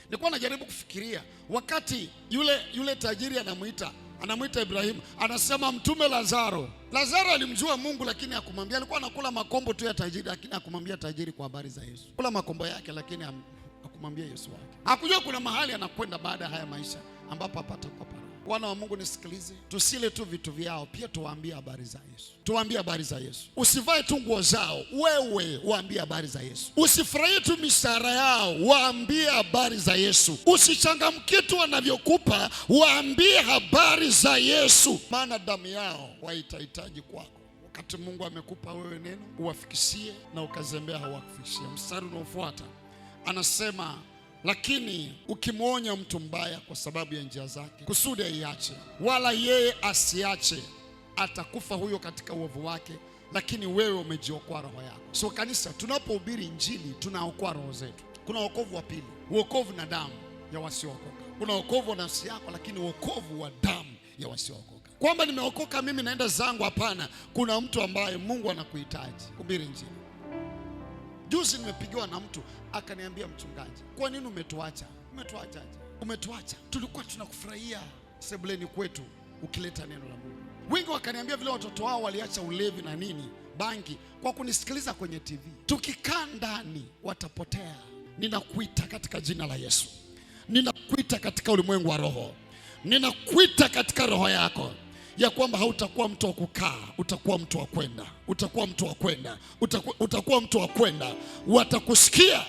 Nilikuwa najaribu kufikiria wakati yule tajiri anamuita Ibrahimu, anasema mtume Lazaro. Lazaro alimjua Mungu lakini hakumwambia. Alikuwa anakula makombo tu ya tajiri lakini hakumwambia tajiri kwa habari za Yesu. Kula makombo yake lakini hakumwambia Yesu wake. Hakujua kuna mahali anakwenda baada ya haya maisha ambapo hapatakuwa para. Wana wa Mungu nisikilize, tusile tu vitu vyao, pia tuwaambie habari za Yesu. Tuwaambie habari za Yesu. Usivae tu nguo zao, wewe waambie habari za Yesu. Usifurahie tu mishahara yao, waambie habari za Yesu. Usichangamkie tu wanavyokupa, waambie habari za Yesu. Maana damu yao waitahitaji kwako. Wakati Mungu amekupa wewe neno, uwafikishie, na ukazembea hawakufikishia. Mstari unaofuata anasema, lakini ukimwonya mtu mbaya kwa sababu ya njia zake, kusudi aiache, wala yeye asiache, atakufa huyo katika uovu wake, lakini wewe umejiokoa roho yako. So kanisa, tunapohubiri injili tunaokoa roho zetu. Kuna wokovu wa pili, wokovu na damu ya wasiookoka. Kuna wokovu wa nafsi yako, lakini wokovu wa damu ya wasiookoka. Kwamba nimeokoka mimi naenda zangu, hapana. Kuna mtu ambaye Mungu anakuhitaji hubiri injili. Juzi nimepigiwa na mtu akaniambia, mchungaji, kwa nini umetuacha? Umetuachaje? Umetuacha, tulikuwa tunakufurahia sebuleni kwetu ukileta neno la Mungu. Wengi wakaniambia vile watoto wao waliacha ulevi na nini, bangi, kwa kunisikiliza kwenye TV. Tukikaa ndani watapotea. Ninakuita katika jina la Yesu. Ninakuita katika ulimwengu wa roho. Ninakuita katika roho yako ya kwamba hautakuwa mtu wa kukaa, utakuwa mtu wa kwenda. Utakuwa mtu wa kwenda. Utakuwa mtu wa kwenda. Watakusikia.